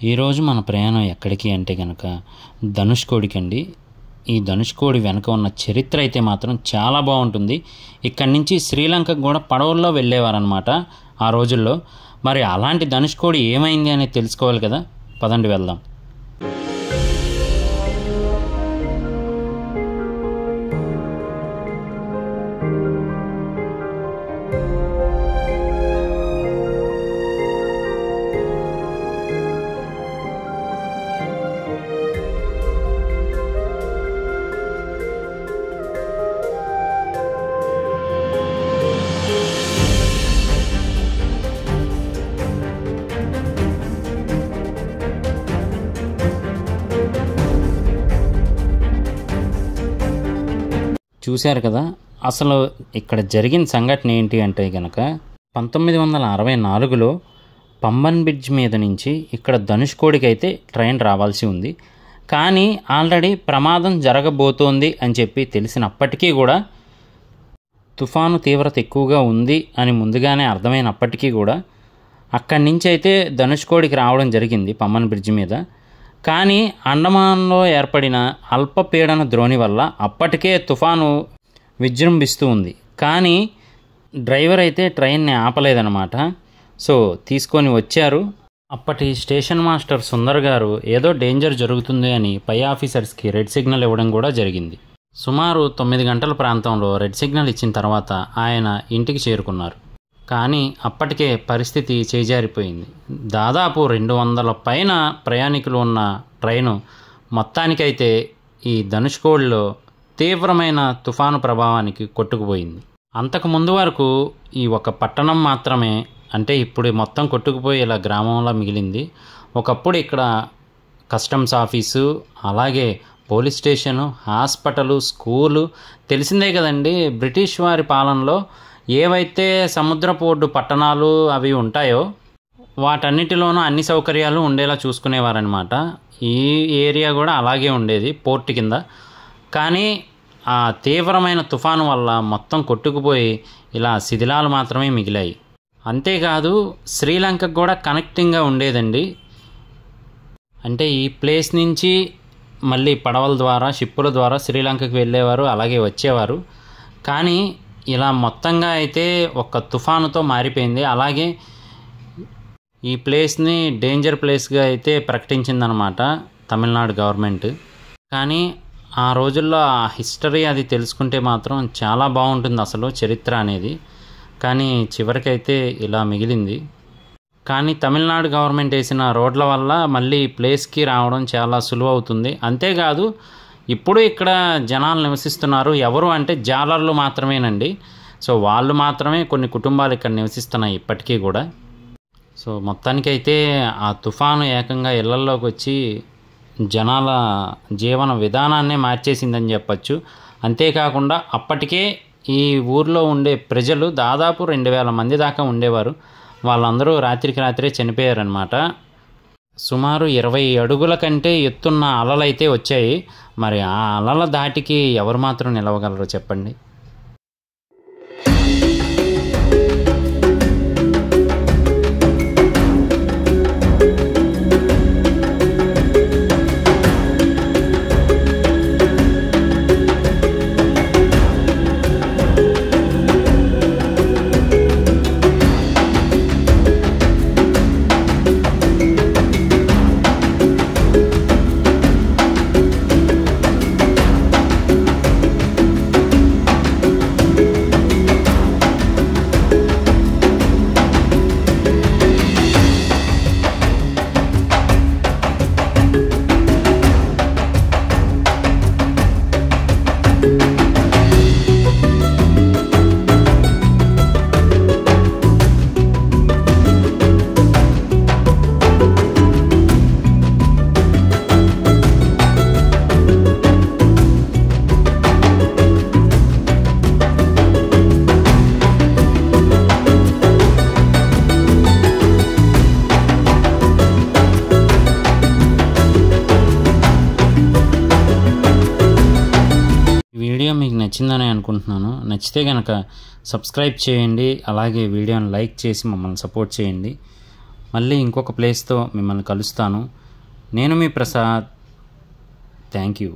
ఈరోజు మన ప్రయాణం ఎక్కడికి అంటే కనుక ధనుష్కోడికి అండి. ఈ ధనుష్కోడి వెనక ఉన్న చరిత్ర అయితే మాత్రం చాలా బాగుంటుంది. ఇక్కడి నుంచి శ్రీలంకకు కూడా పడవల్లో వెళ్ళేవారనమాట ఆ రోజుల్లో. మరి అలాంటి ధనుష్కోడి ఏమైంది అనేది తెలుసుకోవాలి కదా, పదండి వెళ్దాం. చూశారు కదా, అసలు ఇక్కడ జరిగిన సంఘటన ఏంటి అంటే కనుక 1964లో పంబన్ బ్రిడ్జ్ మీద నుంచి ఇక్కడ ధనుష్కోడికి అయితే ట్రైన్ రావాల్సి ఉంది. కానీ ఆల్రెడీ ప్రమాదం జరగబోతోంది అని చెప్పి తెలిసినప్పటికీ కూడా, తుఫాను తీవ్రత ఎక్కువగా ఉంది అని ముందుగానే అర్థమైనప్పటికీ కూడా అక్కడి నుంచి అయితే ధనుష్కోడికి రావడం జరిగింది పంబన్ బ్రిడ్జ్ మీద. కానీ అండమాన్లో ఏర్పడిన అల్పపీడన ద్రోణి వల్ల అప్పటికే తుఫాను విజృంభిస్తూ ఉంది. కానీ డ్రైవర్ అయితే ట్రైన్ని ఆపలేదన్నమాట. సో తీసుకొని వచ్చారు. అప్పటి స్టేషన్ మాస్టర్ సుందర్ గారు ఏదో డేంజర్ జరుగుతుంది అని పై ఆఫీసర్స్కి రెడ్ సిగ్నల్ ఇవ్వడం కూడా జరిగింది. సుమారు 9 గంటల ప్రాంతంలో రెడ్ సిగ్నల్ ఇచ్చిన తర్వాత ఆయన ఇంటికి చేరుకున్నారు. కానీ అప్పటికే పరిస్థితి చేజారిపోయింది. దాదాపు 200 పైన ప్రయాణికులు ఉన్న ట్రైను మొత్తానికైతే ఈ ధనుష్కోడిలో తీవ్రమైన తుఫాను ప్రభావానికి కొట్టుకుపోయింది. అంతకు ముందు వరకు ఈ ఒక పట్టణం మాత్రమే, అంటే ఇప్పుడు మొత్తం కొట్టుకుపోయి ఇలా గ్రామంలో మిగిలింది. ఒకప్పుడు ఇక్కడ కస్టమ్స్ ఆఫీసు, అలాగే పోలీస్ స్టేషను, హాస్పిటలు, స్కూలు తెలిసిందే కదండి. బ్రిటిష్ వారి పాలనలో ఏవైతే సముద్రపు ఒడ్డు పట్టణాలు అవి ఉంటాయో వాటన్నిటిలోనూ అన్ని సౌకర్యాలు ఉండేలా చూసుకునేవారనమాట. ఈ ఏరియా కూడా అలాగే ఉండేది, పోర్ట్ కింద. కానీ ఆ తీవ్రమైన తుఫాను వల్ల మొత్తం కొట్టుకుపోయి ఇలా శిథిలాలు మాత్రమే మిగిలాయి. అంతేకాదు శ్రీలంకకు కూడా కనెక్టింగ్గా ఉండేదండి. అంటే ఈ ప్లేస్ నుంచి మళ్ళీ పడవల ద్వారా, షిప్పుల ద్వారా శ్రీలంకకు వెళ్ళేవారు, అలాగే వచ్చేవారు. కానీ ఇలా మొత్తంగా అయితే ఒక తుఫానుతో మారిపోయింది. అలాగే ఈ ప్లేస్ని డేంజర్ ప్లేస్గా అయితే ప్రకటించిందనమాట తమిళనాడు గవర్నమెంట్. కానీ ఆ రోజుల్లో ఆ హిస్టరీ అది తెలుసుకుంటే మాత్రం చాలా బాగుంటుంది అసలు చరిత్ర అనేది. కానీ చివరికైతే ఇలా మిగిలింది. కానీ తమిళనాడు గవర్నమెంట్ వేసిన రోడ్ల వల్ల మళ్ళీ ఈ ప్లేస్కి రావడం చాలా సులువు అవుతుంది. అంతేకాదు ఇప్పుడు ఇక్కడ జనాలు నివసిస్తున్నారు. ఎవరు అంటే జాలర్లు మాత్రమేనండి. సో వాళ్ళు మాత్రమే, కొన్ని కుటుంబాలు ఇక్కడ నివసిస్తున్నాయి ఇప్పటికీ కూడా. సో మొత్తానికైతే ఆ తుఫాను ఏకంగా ఇళ్లల్లోకి వచ్చి జనాల జీవన విధానాన్నే మార్చేసిందని చెప్పచ్చు. అంతేకాకుండా అప్పటికే ఈ ఊర్లో ఉండే ప్రజలు దాదాపు 2000 మంది దాకా ఉండేవారు. వాళ్ళందరూ రాత్రికి రాత్రే చనిపోయారనమాట. సుమారు 20 అడుగుల కంటే ఎత్తున్న అలలైతే వచ్చాయి. మరి ఆ అలల దాటికి ఎవరు మాత్రం నిలవగలరో చెప్పండి. మీకు నచ్చిందని అనుకుంటున్నాను. నచ్చితే కనుక సబ్స్క్రైబ్ చేయండి, అలాగే వీడియోని లైక్ చేసి మమ్మల్ని సపోర్ట్ చేయండి. మళ్ళీ ఇంకొక ప్లేస్తో మిమ్మల్ని కలుస్తాను. నేను మీ ప్రసాద్. Thank you.